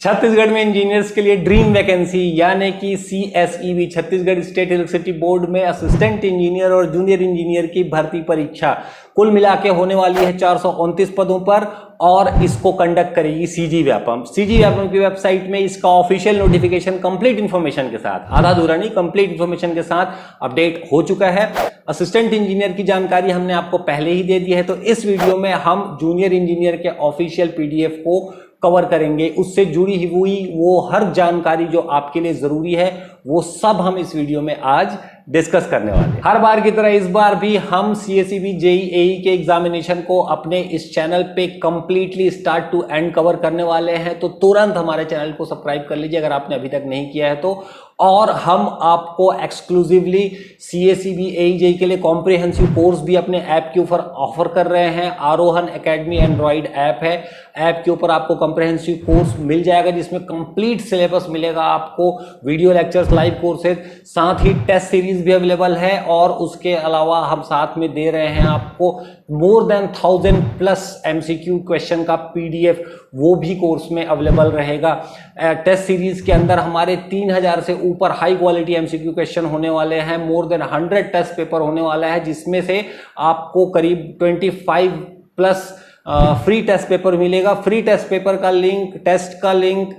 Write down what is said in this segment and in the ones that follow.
छत्तीसगढ़ में इंजीनियर्स के लिए ड्रीम वैकेंसी यानी कि CSEB Chhattisgarh state electricity board में असिस्टेंट इंजीनियर और जूनियर इंजीनियर की भर्ती परीक्षा कुल मिला के होने वाली है 429 पदों पर और इसको कंडक्ट करेगी सीजी व्यापम। सीजी व्यापम की वेबसाइट में इसका ऑफिशियल नोटिफिकेशन कंप्लीट इन्फॉर्मेशन के साथ, आधा अधूरा नहीं, कंप्लीट इन्फॉर्मेशन के साथ अपडेट हो चुका है। असिस्टेंट इंजीनियर की जानकारी हमने आपको पहले ही दे दी है, तो इस वीडियो में हम जूनियर इंजीनियर के ऑफिशियल PDF को कवर करेंगे। उससे जुड़ी हुई वो हर जानकारी जो आपके लिए जरूरी है वो सब हम इस वीडियो में आज डिस्कस करने वाले हैं। हर बार की तरह इस बार भी हम CSEB JEE के एग्जामिनेशन को अपने इस चैनल पे completely start to end cover करने वाले हैं, तो तुरंत हमारे चैनल को सब्सक्राइब कर लीजिए अगर आपने अभी तक नहीं किया है तो। और हम आपको एक्सक्लूसिवली CSEB JEE के लिए कॉम्प्रिहेंसिव कोर्स भी अपने ऐप के ऊपर ऑफर कर रहे हैं। आरोहन एकेडमी एंड्रॉइड ऐप है, ऐप के ऊपर आपको कॉम्प्रिहेंसिव कोर्स मिल जाएगा जिसमें कंप्लीट सिलेबस मिलेगा आपको, वीडियो लेक्चर्स, लाइव कोर्सेज, साथ ही टेस्ट सीरीज भी अवेलेबल है। और उसके अलावा हम साथ में दे रहे हैं आपको मोर देन 1000+ MCQ क्वेश्चन का PDF, वो भी कोर्स में अवेलेबल रहेगा। टेस्ट सीरीज के अंदर हमारे 3000 से ऊपर हाई क्वालिटी MCQ क्वेश्चन होने वाले हैं, मोर देन 100 टेस्ट पेपर होने वाला है, जिसमें से आपको करीब 25+ फ्री टेस्ट पेपर मिलेगा। फ्री टेस्ट पेपर का लिंक, टेस्ट का लिंक,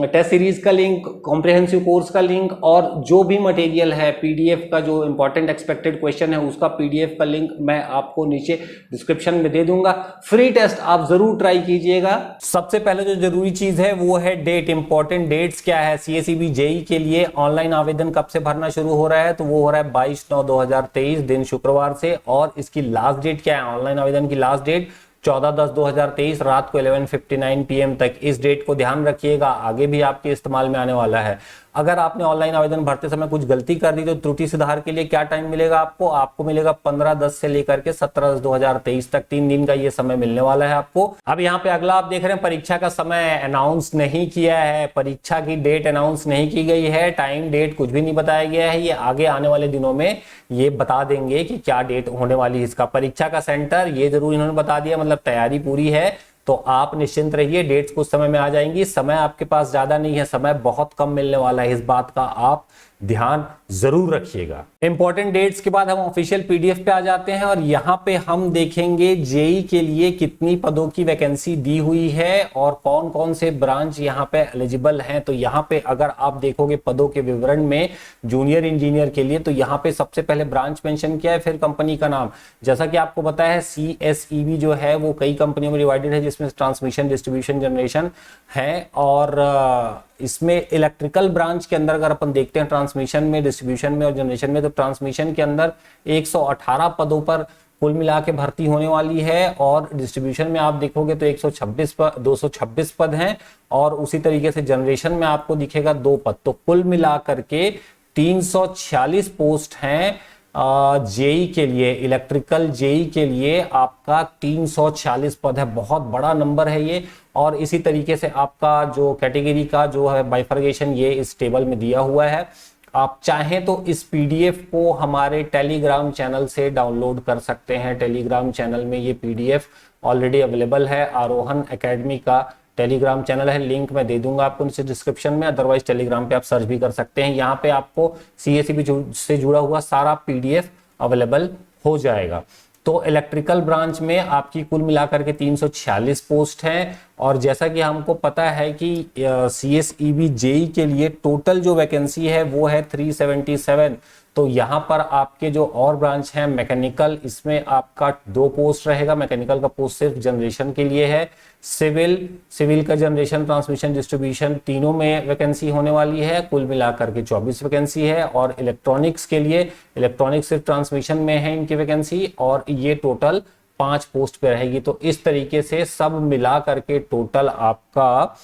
टेस्ट सीरीज का लिंक, कॉम्प्रिहेंसिव कोर्स का लिंक और जो भी मटेरियल है PDF का, जो इंपॉर्टेंट एक्सपेक्टेड क्वेश्चन है उसका PDF का लिंक मैं आपको नीचे डिस्क्रिप्शन में दे दूंगा। फ्री टेस्ट आप जरूर ट्राई कीजिएगा। सबसे पहले जो जरूरी चीज है वो है डेट। इंपॉर्टेंट डेट्स क्या है CSEB JEE के लिए? ऑनलाइन आवेदन कब से भरना शुरू हो रहा है? तो वो हो रहा है 22/9/2023 दिन शुक्रवार से। और इसकी लास्ट डेट क्या है? ऑनलाइन आवेदन की लास्ट डेट 14/10/2023 रात को 11:59 PM तक। इस डेट को ध्यान रखिएगा, आगे भी आपके इस्तेमाल में आने वाला है। अगर आपने ऑनलाइन आवेदन भरते समय कुछ गलती कर दी तो त्रुटि सुधार के लिए क्या टाइम मिलेगा आपको? आपको मिलेगा 15/10 से लेकर के 17/10/2023 तक, 3 दिन का ये समय मिलने वाला है आपको। अब यहाँ पे अगला आप देख रहे हैं, परीक्षा का समय अनाउंस नहीं किया है, परीक्षा की डेट अनाउंस नहीं की गई है, टाइम डेट कुछ भी नहीं बताया गया है। ये आगे आने वाले दिनों में ये बता देंगे कि क्या डेट होने वाली है इसका। परीक्षा का सेंटर ये जरूर इन्होंने बता दिया, मतलब तैयारी पूरी है, तो आप निश्चिंत रहिए, डेट्स कुछ समय में आ जाएंगी। समय आपके पास ज्यादा नहीं है, समय बहुत कम मिलने वाला है, इस बात का आप ध्यान जरूर रखिएगा। इंपॉर्टेंट डेट्स के बाद हम ऑफिशियल PDF पे आ जाते हैं और यहाँ पे हम देखेंगे JEE के लिए कितनी पदों की वैकेंसी दी हुई है और कौन कौन से ब्रांच यहाँ पे एलिजिबल हैं। तो यहाँ पे अगर आप देखोगे पदों के विवरण में जूनियर इंजीनियर के लिए, तो यहाँ पे सबसे पहले ब्रांच मेंशन किया है, फिर कंपनी का नाम। जैसा कि आपको पता है CSEB जो है वो कई कंपनियों में डिवाइडेड है, जिसमें ट्रांसमिशन, डिस्ट्रीब्यूशन, जनरेशन है। और इसमें इलेक्ट्रिकल ब्रांच के अंदर अगर अपन देखते हैं ट्रांसमिशन में, डिस्ट्रीब्यूशन में और जनरेशन में, तो ट्रांसमिशन के अंदर 118 पदों पर कुल मिला के भर्ती होने वाली है। और डिस्ट्रीब्यूशन में आप देखोगे तो 226 पद हैं और उसी तरीके से जनरेशन में आपको दिखेगा 2 पद। तो कुल मिला करके 346 पोस्ट हैं JEE के लिए, इलेक्ट्रिकल JEE के लिए आपका 346 पद है, बहुत बड़ा नंबर है ये। और इसी तरीके से आपका जो कैटेगरी का जो है बाइफर्गेशन ये इस टेबल में दिया हुआ है। आप चाहें तो इस PDF को हमारे टेलीग्राम चैनल से डाउनलोड कर सकते हैं। टेलीग्राम चैनल में ये PDF ऑलरेडी अवेलेबल है, आरोहन एकेडमी का टेलीग्राम चैनल है, लिंक मैं दे दूंगा आपको नीचे डिस्क्रिप्शन में। अदरवाइज टेलीग्राम पे आप सर्च भी कर सकते हैं, यहाँ पे आपको CSEB से जुड़ा हुआ सारा PDF अवेलेबल हो जाएगा। तो इलेक्ट्रिकल ब्रांच में आपकी कुल मिलाकर के 346 पोस्ट हैं। और जैसा कि हमको पता है कि CSEB JEE के लिए टोटल जो वैकेंसी है वो है 377। तो यहाँ पर आपके जो और ब्रांच है मैकेनिकल, इसमें आपका 2 पोस्ट रहेगा। मैकेनिकल का पोस्ट सिर्फ जनरेशन के लिए है। सिविल का जनरेशन, ट्रांसमिशन, डिस्ट्रीब्यूशन तीनों में वैकेंसी होने वाली है, कुल मिलाकर के 24 वैकेंसी है। और इलेक्ट्रॉनिक्स के लिए, इलेक्ट्रॉनिक्स सिर्फ ट्रांसमिशन में है इनकी वैकेंसी, और ये टोटल 5 पोस्ट पे रहेगी। तो इस तरीके से सब मिला करके टोटल आपका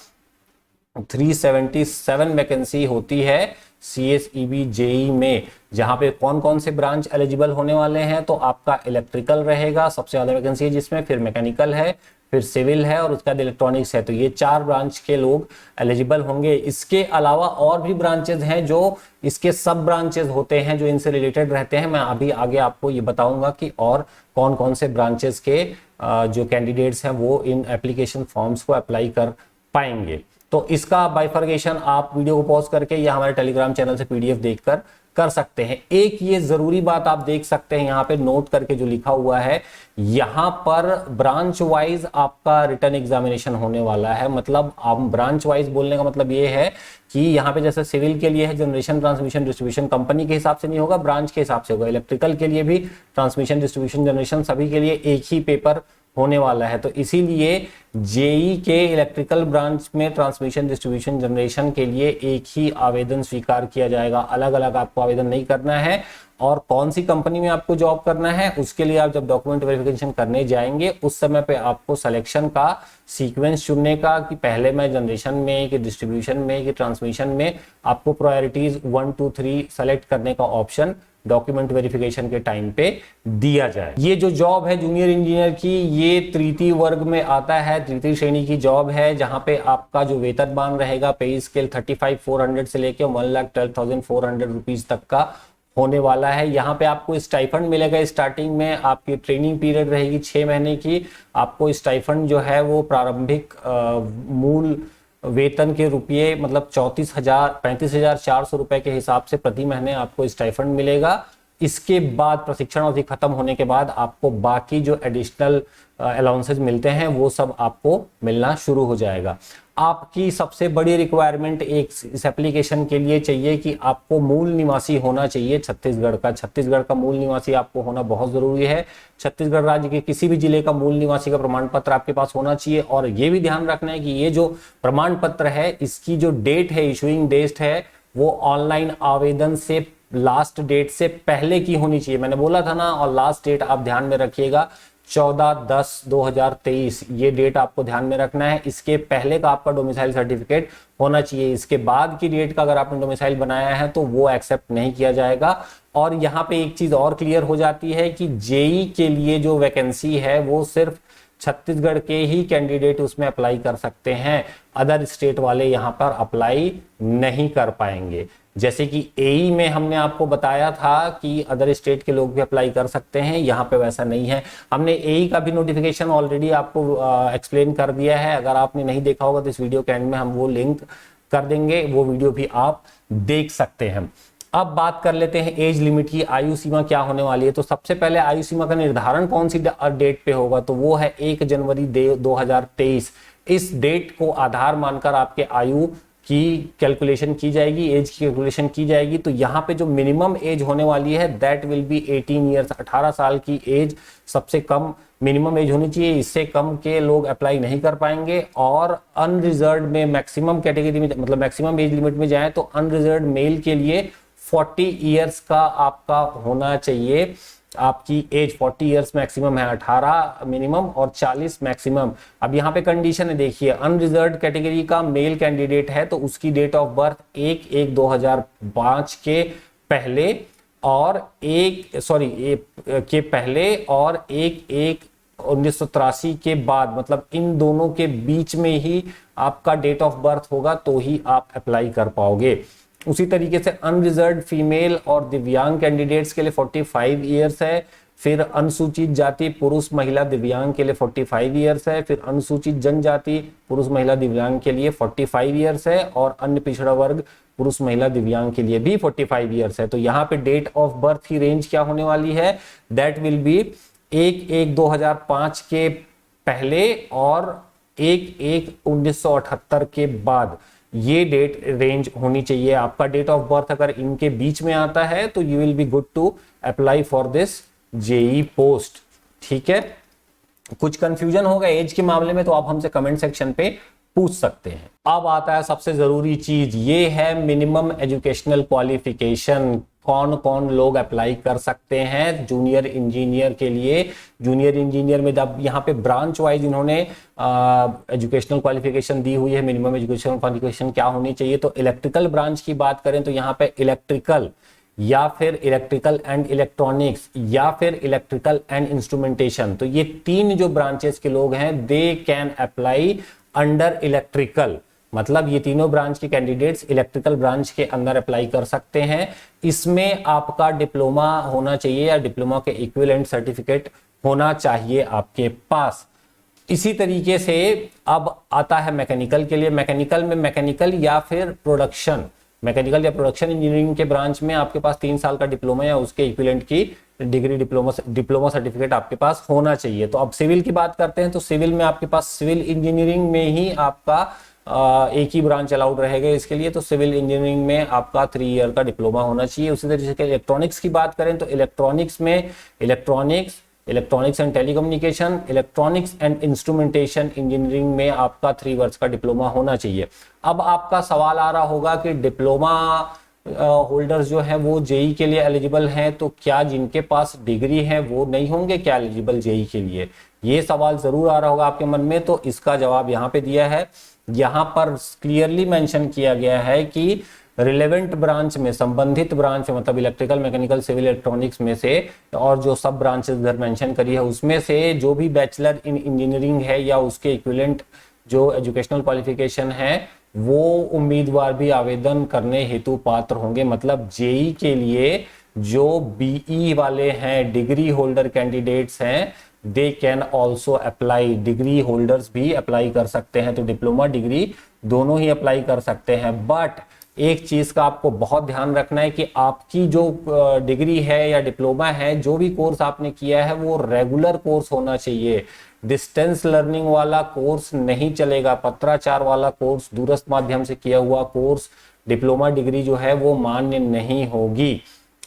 377 वैकेंसी होती है CSEB JEE में। जहां पे कौन कौन से ब्रांच एलिजिबल होने वाले हैं, तो आपका इलेक्ट्रिकल रहेगा, सबसे ज्यादा वैकेंसी है जिसमें, फिर मैकेनिकल है, फिर सिविल है और उसके बाद इलेक्ट्रॉनिक्स है। तो ये 4 ब्रांच के लोग एलिजिबल होंगे। इसके अलावा और भी ब्रांचेज हैं जो इसके सब ब्रांचेज होते हैं जो इनसे रिलेटेड रहते हैं। मैं अभी आगे आपको ये बताऊंगा कि और कौन कौन से ब्रांचेज के जो कैंडिडेट्स हैं वो इन एप्लीकेशन फॉर्म्स को अप्लाई कर पाएंगे। तो इसका बाइफर्केशन आप वीडियो को पॉज करके या हमारे टेलीग्राम चैनल से पीडीएफ देखकर कर सकते हैं। एक ये जरूरी बात आप देख सकते हैं यहां पे नोट करके जो लिखा हुआ है, यहां पर ब्रांच वाइज आपका रिटर्न एग्जामिनेशन होने वाला है। मतलब आप ब्रांच वाइज बोलने का मतलब ये है कि यहां पे जैसे सिविल के लिए है जनरेशन ट्रांसमिशन डिस्ट्रीब्यूशन, कंपनी के हिसाब से नहीं होगा, ब्रांच के हिसाब से होगा। इलेक्ट्रिकल के लिए भी ट्रांसमिशन डिस्ट्रीब्यूशन जनरेशन सभी के लिए एक ही पेपर होने वाला है। तो इसीलिए जेई के इलेक्ट्रिकल ब्रांच में ट्रांसमिशन डिस्ट्रीब्यूशन जनरेशन के लिए एक ही आवेदन स्वीकार किया जाएगा, अलग अलग आपको आवेदन नहीं करना है। और कौन सी कंपनी में आपको जॉब करना है उसके लिए आप जब डॉक्यूमेंट वेरिफिकेशन करने जाएंगे उस समय पे आपको सिलेक्शन का सीक्वेंस चुनने का कि पहले मैं जनरेशन में कि डिस्ट्रीब्यूशन में कि ट्रांसमिशन में, आपको प्रायोरिटीज 1 2 3 सेलेक्ट करने का ऑप्शन डॉक्यूमेंट वेरिफिकेशन के टाइम पे दिया जाए। ये जो जॉब है जूनियर इंजीनियर की, ये तृतीय वर्ग में आता है, तृतीय श्रेणी की जॉब है, जहां पे आपका जो वेतनमान रहेगा पे स्केल 35,400 से लेकर 1,12,400 रुपीज तक का होने वाला है। यहाँ पे आपको स्टाइफंड मिलेगा। स्टार्टिंग में आपकी ट्रेनिंग पीरियड रहेगी 6 महीने की। आपको स्टाइफंड जो है वो प्रारंभिक मूल वेतन के रुपये मतलब 35,400 रुपए के हिसाब से प्रति महीने आपको स्टाइफंड मिलेगा। इसके बाद प्रशिक्षण अवधि खत्म होने के बाद आपको बाकी जो एडिशनल अलाउंसेस मिलते हैं वो सब आपको मिलना शुरू हो जाएगा। आपकी सबसे बड़ी रिक्वायरमेंट इस एप्लीकेशन के लिए चाहिए कि आपको मूल निवासी होना चाहिए छत्तीसगढ़ का। छत्तीसगढ़ का मूल निवासी आपको होना बहुत जरूरी है। छत्तीसगढ़ राज्य के किसी भी जिले का मूल निवासी का प्रमाण पत्र आपके पास होना चाहिए। और ये भी ध्यान रखना है कि ये जो प्रमाण पत्र है इसकी जो डेट है, इशूइंग डेट है, वो ऑनलाइन आवेदन से लास्ट डेट से पहले की होनी चाहिए। मैंने बोला था ना, और लास्ट डेट आप ध्यान में रखिएगा 14/10/2023 ये डेट आपको ध्यान में रखना है। इसके पहले का आपका डोमिसाइल सर्टिफिकेट होना चाहिए। इसके बाद की डेट का अगर आपने डोमिसाइल बनाया है तो वो एक्सेप्ट नहीं किया जाएगा। और यहाँ पे एक चीज और क्लियर हो जाती है कि जेई के लिए जो वैकेंसी है वो सिर्फ छत्तीसगढ़ के ही कैंडिडेट उसमें अप्लाई कर सकते हैं, अदर स्टेट वाले यहाँ पर अप्लाई नहीं कर पाएंगे। जैसे कि एई में हमने आपको बताया था कि अदर स्टेट के लोग भी अप्लाई कर सकते हैं, यहाँ पे वैसा नहीं है। हमने एई का भी नोटिफिकेशन ऑलरेडी आपको एक्सप्लेन कर दिया है। अगर आपने नहीं देखा होगा तो इस वीडियो के एंड में हम वो लिंक कर देंगे, वो वीडियो भी आप देख सकते हैं। अब बात कर लेते हैं एज लिमिट की, आयु सीमा क्या होने वाली है। तो सबसे पहले आयु सीमा का निर्धारण कौन सी डेट पे होगा, तो वो है 1 जनवरी 2023। इस डेट को आधार मानकर आपके आयु की कैलकुलेशन की जाएगी, एज की कैलकुलेशन की जाएगी। तो यहाँ पे जो मिनिमम एज होने वाली है दैट विल बी 18 ईयर्स, 18 साल की एज सबसे कम मिनिमम एज होनी चाहिए। इससे कम के लोग अप्लाई नहीं कर पाएंगे। और अनरिजर्व में मैक्सिमम कैटेगरी में मतलब मैक्सिमम एज लिमिट में जाए तो अनरिजर्व मेल के लिए 40 ईयर्स का आपका होना चाहिए। आपकी एज 40 इयर्स मैक्सिमम है, 18 मिनिमम और 40 मैक्सिमम। अब यहाँ पे कंडीशन है, देखिए अनरिजर्व कैटेगरी का मेल कैंडिडेट है तो उसकी डेट ऑफ बर्थ 1/1/2005 के पहले और 1/1/1983 के बाद, मतलब इन दोनों के बीच में ही आपका डेट ऑफ बर्थ होगा तो ही आप अप्लाई कर पाओगे। उसी तरीके से अनरिजर्व फीमेल और दिव्यांग कैंडिडेट्स के लिए 45 इयर्स है। फिर अनुसूचित जाति पुरुष महिला दिव्यांग के लिए 45 इयर्स है। फिर अनुसूचित जनजाति पुरुष महिला दिव्यांग के लिए 45 इयर्स है। और अन्य पिछड़ा वर्ग पुरुष महिला दिव्यांग के लिए भी 45 इयर्स है। तो यहाँ पे डेट ऑफ बर्थ की रेंज क्या होने वाली है, दैट विल बी 1/1/2005 के पहले और 1/1/1978 के बाद। ये डेट रेंज होनी चाहिए। आपका डेट ऑफ बर्थ अगर इनके बीच में आता है तो you will be good to apply for this JE post. ठीक है, कुछ कंफ्यूजन होगा एज के मामले में तो आप हमसे कमेंट सेक्शन पे पूछ सकते हैं। अब आता है सबसे जरूरी चीज, ये है मिनिमम एजुकेशनल क्वालिफिकेशन। कौन कौन लोग अप्लाई कर सकते हैं जूनियर इंजीनियर के लिए। जूनियर इंजीनियर में जब यहाँ पे ब्रांच वाइज इन्होंने एजुकेशनल क्वालिफिकेशन दी हुई है, मिनिमम एजुकेशनल क्वालिफिकेशन क्या होनी चाहिए। तो इलेक्ट्रिकल ब्रांच की बात करें तो यहाँ पे इलेक्ट्रिकल या फिर इलेक्ट्रिकल एंड इलेक्ट्रॉनिक्स या फिर इलेक्ट्रिकल एंड इंस्ट्रूमेंटेशन, तो ये तीन जो ब्रांचेस के लोग हैं they can apply under electrical. मतलब ये तीनों ब्रांच के कैंडिडेट्स इलेक्ट्रिकल ब्रांच के अंदर अप्लाई कर सकते हैं। इसमें आपका डिप्लोमा होना चाहिए या डिप्लोमा के इक्विवेलेंट सर्टिफिकेट होना चाहिए आपके पास। इसी तरीके से अब आता है मैकेनिकल के लिए। मैकेनिकल में मैकेनिकल या फिर प्रोडक्शन, मैकेनिकल या प्रोडक्शन इंजीनियरिंग के ब्रांच में आपके पास 3 साल का डिप्लोमा या उसके इक्विवेलेंट की डिग्री, डिप्लोमा सर्टिफिकेट आपके पास होना चाहिए। तो अब सिविल की बात करते हैं, तो सिविल में आपके पास सिविल इंजीनियरिंग में ही आपका एक ही ब्रांच अलाउड रहेगा इसके लिए, तो सिविल इंजीनियरिंग में आपका 3 ईयर का डिप्लोमा होना चाहिए। उसी तरीके से इलेक्ट्रॉनिक्स की बात करें तो इलेक्ट्रॉनिक्स में electronics and telecommunication, electronics and instrumentation engineering में आपका 3 वर्ष का डिप्लोमा होना चाहिए। अब आपका सवाल आ रहा होगा कि डिप्लोमा होल्डर्स जो है वो जेई के लिए एलिजिबल हैं, तो क्या जिनके पास डिग्री है वो नहीं होंगे क्या एलिजिबल जेई के लिए? ये सवाल जरूर आ रहा होगा आपके मन में, तो इसका जवाब यहाँ पे दिया है। यहाँ पर क्लियरली मेंशन किया गया है कि रिलेवेंट ब्रांच में, संबंधित ब्रांच में, मतलब इलेक्ट्रिकल, मैकेनिकल, सिविल, इलेक्ट्रॉनिक्स में से और जो सब ब्रांचेस इधर मेंशन करी है उसमें से जो भी बैचलर इन इंजीनियरिंग है या उसके इक्विवेलेंट जो एजुकेशनल क्वालिफिकेशन है वो उम्मीदवार भी आवेदन करने हेतु पात्र होंगे। मतलब जेई के लिए जो बीई वाले हैं, डिग्री होल्डर कैंडिडेट्स हैं, they can also apply, degree holders भी अप्लाई कर सकते हैं। तो डिप्लोमा डिग्री दोनों ही अप्लाई कर सकते हैं। बट एक चीज का आपको बहुत ध्यान रखना है कि आपकी जो डिग्री है या डिप्लोमा है, जो भी कोर्स आपने किया है वो रेगुलर कोर्स होना चाहिए। डिस्टेंस लर्निंग वाला कोर्स नहीं चलेगा, पत्राचार वाला कोर्स, दूरस्थ माध्यम से किया हुआ कोर्स, डिप्लोमा डिग्री जो है वो मान्य नहीं होगी।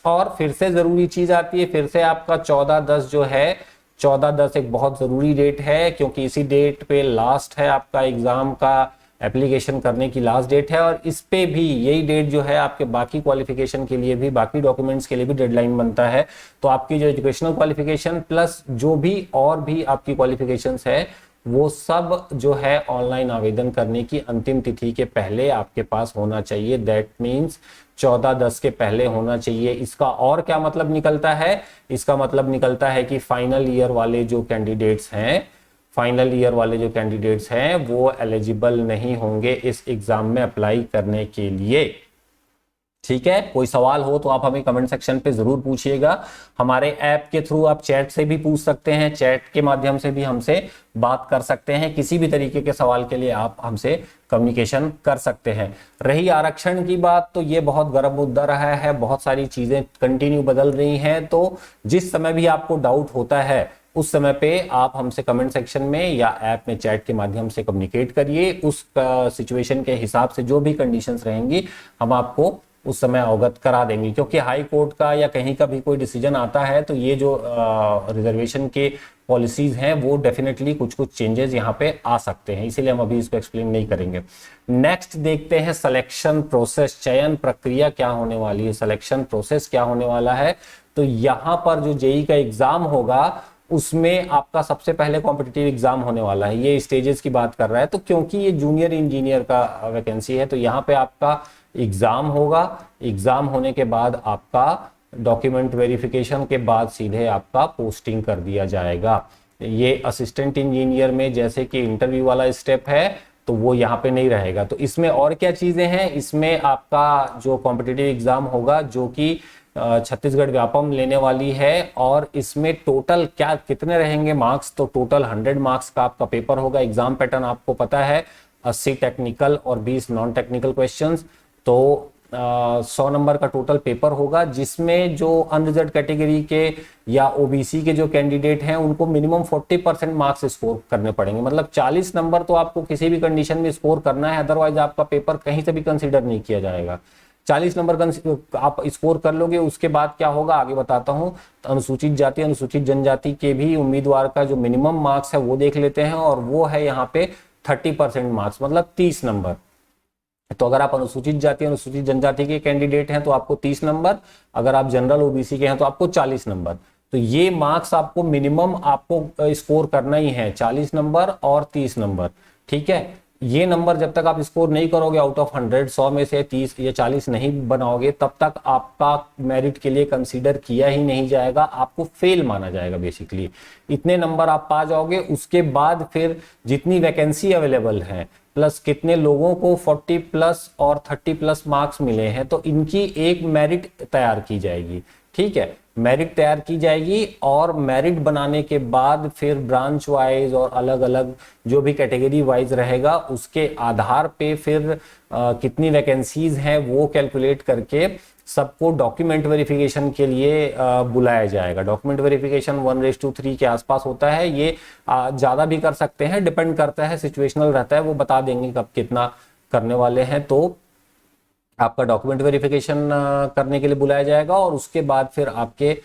और फिर से जरूरी चीज आती है, फिर से आपका 14/10 जो है, 14/10 एक बहुत जरूरी डेट है, क्योंकि इसी डेट पे लास्ट है आपका एग्जाम का एप्लीकेशन करने की लास्ट डेट है। और इस पे भी यही डेट जो है आपके बाकी क्वालिफिकेशन के लिए भी, बाकी डॉक्यूमेंट्स के लिए भी डेडलाइन बनता है। तो आपकी जो एजुकेशनल क्वालिफिकेशन प्लस जो भी और भी आपकी क्वालिफिकेशंस है वो सब जो है ऑनलाइन आवेदन करने की अंतिम तिथि के पहले आपके पास होना चाहिए। दैट मीन्स 14/10 के पहले होना चाहिए। इसका और क्या मतलब निकलता है? इसका मतलब निकलता है कि फाइनल ईयर वाले जो कैंडिडेट्स हैं वो एलिजिबल नहीं होंगे इस एग्जाम में अप्लाई करने के लिए। ठीक है, कोई सवाल हो तो आप हमें कमेंट सेक्शन पे जरूर पूछिएगा। हमारे ऐप के थ्रू आप चैट से भी पूछ सकते हैं, चैट के माध्यम से भी हमसे बात कर सकते हैं। किसी भी तरीके के सवाल के लिए आप हमसे कम्युनिकेशन कर सकते हैं। रही आरक्षण की बात, तो ये बहुत गर्म मुद्दा रहा है, बहुत सारी चीजें कंटिन्यू बदल रही हैं। तो जिस समय भी आपको डाउट होता है उस समय पे आप हमसे कमेंट सेक्शन में या ऐप में चैट के माध्यम से कम्युनिकेट करिए। उस सिचुएशन के हिसाब से जो भी कंडीशंस रहेंगी हम आपको उस समय अवगत करा देंगे। क्योंकि हाई कोर्ट का या कहीं का भी कोई डिसीजन आता है तो ये जो रिजर्वेशन के पॉलिसीज हैं वो डेफिनेटली कुछ चेंजेस यहाँ पे आ सकते हैं, इसीलिए हम अभी इसको एक्सप्लेन नहीं करेंगे। नेक्स्ट देखते हैं सिलेक्शन प्रोसेस, चयन प्रक्रिया क्या होने वाली है, सिलेक्शन प्रोसेस क्या होने वाला है। तो यहाँ पर जो जेई का एग्जाम होगा उसमें आपका सबसे पहले कॉम्पिटिटिव एग्जाम होने वाला है। ये स्टेजेस की बात कर रहा है, तो क्योंकि ये जूनियर इंजीनियर का वैकेंसी है तो यहाँ पे आपका एग्जाम होगा। एग्जाम होने के बाद आपका डॉक्यूमेंट वेरिफिकेशन के बाद सीधे आपका पोस्टिंग कर दिया जाएगा। ये असिस्टेंट इंजीनियर में जैसे कि इंटरव्यू वाला स्टेप है तो वो यहाँ पे नहीं रहेगा। तो इसमें और क्या चीजें हैं, इसमें आपका जो कॉम्पिटिटिव एग्जाम होगा जो कि छत्तीसगढ़ व्यापम लेने वाली है, और इसमें टोटल क्या कितने रहेंगे मार्क्स, तो टोटल 100 मार्क्स का आपका पेपर होगा। एग्जाम पैटर्न आपको पता है, 80 टेक्निकल और 20 नॉन टेक्निकल क्वेश्चंस। तो 100 नंबर का टोटल पेपर होगा, जिसमें जो अनरिजर्व कैटेगरी के या ओबीसी के जो कैंडिडेट हैं उनको मिनिमम 40% मार्क्स स्कोर करने पड़ेंगे। मतलब 40 नंबर तो आपको किसी भी कंडीशन में स्कोर करना है, अदरवाइज आपका पेपर कहीं से भी कंसीडर नहीं किया जाएगा। 40 नंबर आप स्कोर कर लोगे, उसके बाद क्या होगा आगे बताता हूं। तो अनुसूचित जाति, अनुसूचित जनजाति के भी उम्मीदवार का जो मिनिमम मार्क्स है वो देख लेते हैं, और वो है यहाँ पे 30% मार्क्स, मतलब 30 नंबर। तो अगर आप अनुसूचित जाति, अनुसूचित जनजाति के कैंडिडेट हैं तो आपको 30 नंबर, अगर आप जनरल ओबीसी के हैं तो आपको 40 नंबर। तो ये मार्क्स आपको मिनिमम आपको स्कोर करना ही है, 40 नंबर और 30 नंबर। ठीक है, ये नंबर जब तक आप स्कोर नहीं करोगे आउट ऑफ 100, 100 में से 30 या 40 नहीं बनाओगे, तब तक आपका मेरिट के लिए कंसीडर किया ही नहीं जाएगा, आपको फेल माना जाएगा बेसिकली। इतने नंबर आप पा जाओगे, उसके बाद फिर जितनी वैकेंसी अवेलेबल है प्लस कितने लोगों को 40 प्लस और 30 प्लस मार्क्स मिले हैं, तो इनकी एक मेरिट तैयार की जाएगी। ठीक है, मेरिट तैयार की जाएगी और मेरिट बनाने के बाद फिर ब्रांच वाइज और अलग अलग जो भी कैटेगरी वाइज रहेगा उसके आधार पे फिर कितनी वैकेंसीज हैं वो कैलकुलेट करके सबको डॉक्यूमेंट वेरिफिकेशन के लिए बुलाया जाएगा। डॉक्यूमेंट वेरिफिकेशन 1:3 के आसपास होता है, ये ज़्यादा भी कर सकते हैं, डिपेंड करता है, सिचुएशनल रहता है, वो बता देंगे कब कितना करने वाले हैं। तो आपका डॉक्यूमेंट वेरिफिकेशन करने के लिए बुलाया जाएगा और उसके बाद फिर आपके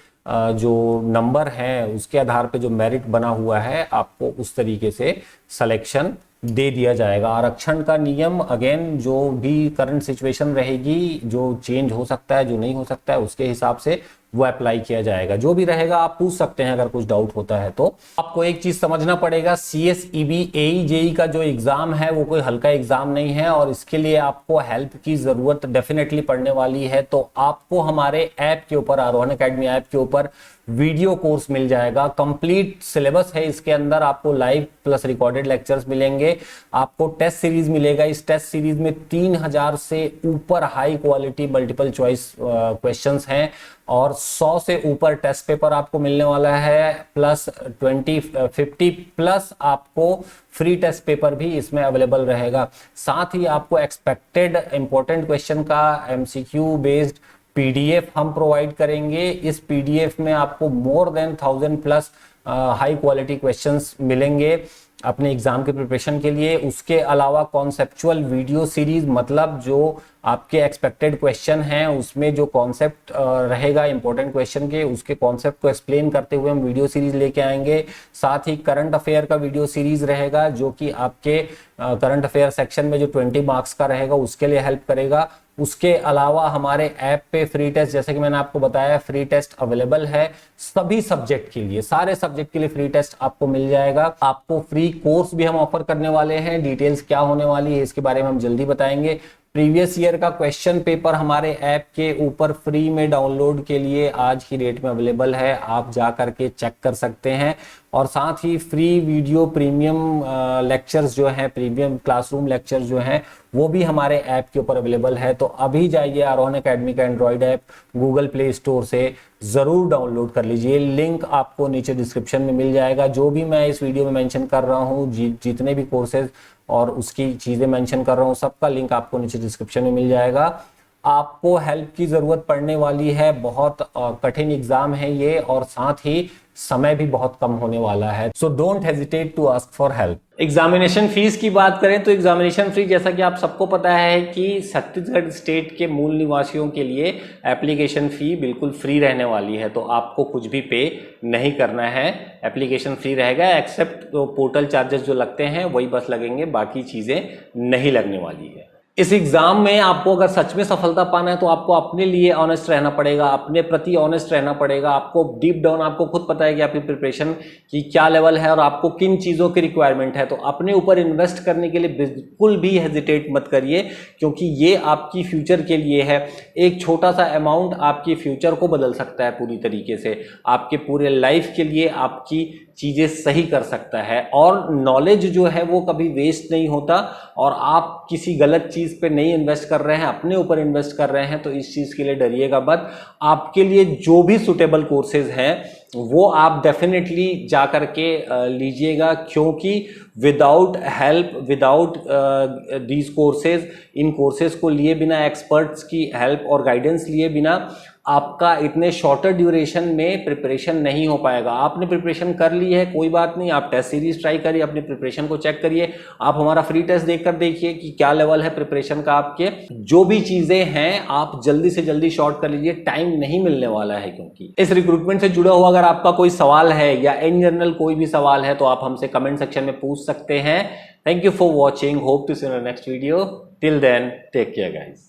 जो नंबर हैं उसके आधार पे जो मेरिट बना हुआ है आपको उस तरीके से सिलेक्शन दे दिया जाएगा। आरक्षण का नियम अगेन जो भी करंट सिचुएशन रहेगी, जो चेंज हो सकता है जो नहीं हो सकता है उसके हिसाब से वो अप्लाई किया जाएगा। जो भी रहेगा आप पूछ सकते हैं अगर कुछ डाउट होता है। तो आपको एक चीज समझना पड़ेगा, CSEB AE JEE का जो एग्जाम है वो कोई हल्का एग्जाम नहीं है और इसके लिए आपको हेल्प की जरूरत डेफिनेटली पड़ने वाली है। तो आपको हमारे ऐप के ऊपर, आरोहन एकेडमी ऐप के ऊपर वीडियो कोर्स मिल जाएगा। कंप्लीट सिलेबस है इसके अंदर, आपको लाइव प्लस रिकॉर्डेड लेक्चर्स मिलेंगे, आपको टेस्ट सीरीज मिलेगा। इस टेस्ट सीरीज में 3000 से ऊपर high quality multiple choice questions हैं और 100 से ऊपर टेस्ट पेपर आपको मिलने वाला है, प्लस 50 प्लस आपको फ्री टेस्ट पेपर भी इसमें अवेलेबल रहेगा। साथ ही आपको एक्सपेक्टेड इंपॉर्टेंट क्वेश्चन का MCQ बेस्ड PDF हम प्रोवाइड करेंगे। इस PDF में आपको more than 1000 plus high quality questions मिलेंगे अपने एग्जाम के प्रिपरेशन के लिए। उसके अलावा कॉन्सेप्चुअल वीडियो सीरीज, मतलब जो आपके एक्सपेक्टेड क्वेश्चन हैं उसमें जो कॉन्सेप्ट रहेगा इंपॉर्टेंट क्वेश्चन के, उसके कॉन्सेप्ट को एक्सप्लेन करते हुए हम वीडियो सीरीज लेके आएंगे। साथ ही करंट अफेयर का वीडियो सीरीज रहेगा जो कि आपके करंट अफेयर सेक्शन में जो 20 मार्क्स का रहेगा उसके लिए हेल्प करेगा। उसके अलावा हमारे ऐप पे फ्री टेस्ट, जैसे कि मैंने आपको बताया, फ्री टेस्ट अवेलेबल है सभी सब्जेक्ट के लिए, सारे सब्जेक्ट के लिए फ्री टेस्ट आपको मिल जाएगा। आपको फ्री कोर्स भी हम ऑफर करने वाले हैं, डिटेल्स क्या होने वाली है इसके बारे में हम जल्दी बताएंगे। प्रीवियस ईयर का क्वेश्चन पेपर हमारे ऐप के ऊपर फ्री में डाउनलोड के लिए आज की डेट में अवेलेबल है, आप जा करके चेक कर सकते हैं। और साथ ही फ्री वीडियो प्रीमियम लेक्चर्स जो हैं, प्रीमियम क्लासरूम लेक्चर्स जो हैं वो भी हमारे ऐप के ऊपर अवेलेबल है। तो अभी जाइए आरोहन एकेडमी का Android app Google play store से जरूर डाउनलोड कर लीजिए, लिंक आपको नीचे डिस्क्रिप्शन में मिल जाएगा। जो भी मैं इस वीडियो में मेंशन कर रहा हूँ, जितने भी कोर्सेज और उसकी चीजें मेंशन कर रहा हूँ, सबका लिंक आपको नीचे डिस्क्रिप्शन में मिल जाएगा। आपको हेल्प की जरूरत पड़ने वाली है, बहुत कठिन एग्जाम है ये और साथ ही समय भी बहुत कम होने वाला है। So don't hesitate to ask for help. Examination fees की बात करें तो एग्जामिनेशन फी, जैसा कि आप सबको पता है कि छत्तीसगढ़ स्टेट के मूल निवासियों के लिए एप्लीकेशन फी बिल्कुल फ्री रहने वाली है। तो आपको कुछ भी पे नहीं करना है, एप्लीकेशन फ्री रहेगा, एक्सेप्ट तो पोर्टल चार्जेस जो लगते हैं वही बस लगेंगे, बाकी चीजें नहीं लगने वाली है। इस एग्जाम में आपको अगर सच में सफलता पाना है तो आपको अपने लिए ऑनेस्ट रहना पड़ेगा, अपने प्रति ऑनेस्ट रहना पड़ेगा। आपको डीप डाउन आपको खुद पता है कि आपकी प्रिपरेशन की क्या लेवल है और आपको किन चीज़ों की रिक्वायरमेंट है। तो अपने ऊपर इन्वेस्ट करने के लिए बिल्कुल भी हेजिटेट मत करिए, क्योंकि ये आपकी फ्यूचर के लिए है। एक छोटा सा अमाउंट आपकी फ्यूचर को बदल सकता है पूरी तरीके से, आपके पूरे लाइफ के लिए आपकी चीज़ें सही कर सकता है। और नॉलेज जो है वो कभी वेस्ट नहीं होता और आप किसी गलत चीज़ पे नहीं इन्वेस्ट कर रहे हैं, अपने ऊपर इन्वेस्ट कर रहे हैं, तो इस चीज़ के लिए डरिएगा मत। आपके लिए जो भी सुटेबल कोर्सेज हैं वो आप डेफिनेटली जा करके लीजिएगा, क्योंकि without help, without these courses, in courses को लिए बिना, एक्सपर्ट्स की हेल्प और गाइडेंस लिए बिना आपका इतने शॉर्टर ड्यूरेशन में प्रिपरेशन नहीं हो पाएगा। आपने प्रिपरेशन कर ली है, कोई बात नहीं, आप टेस्ट सीरीज ट्राई करिए, अपनी प्रिपरेशन को चेक करिए, आप हमारा फ्री टेस्ट देखकर देखिए कि क्या लेवल है प्रिपरेशन का। आपके जो भी चीजें हैं आप जल्दी से जल्दी शॉर्ट कर लीजिए, टाइम नहीं मिलने वाला है। क्योंकि इस रिक्रूटमेंट से जुड़ा हुआ अगर आपका कोई सवाल है या इन जनरल कोई भी सवाल है तो आप हमसे कमेंट सेक्शन में पूछ सकते हैं। Thank you for watching, hope to see you in next video. Till then take care guys.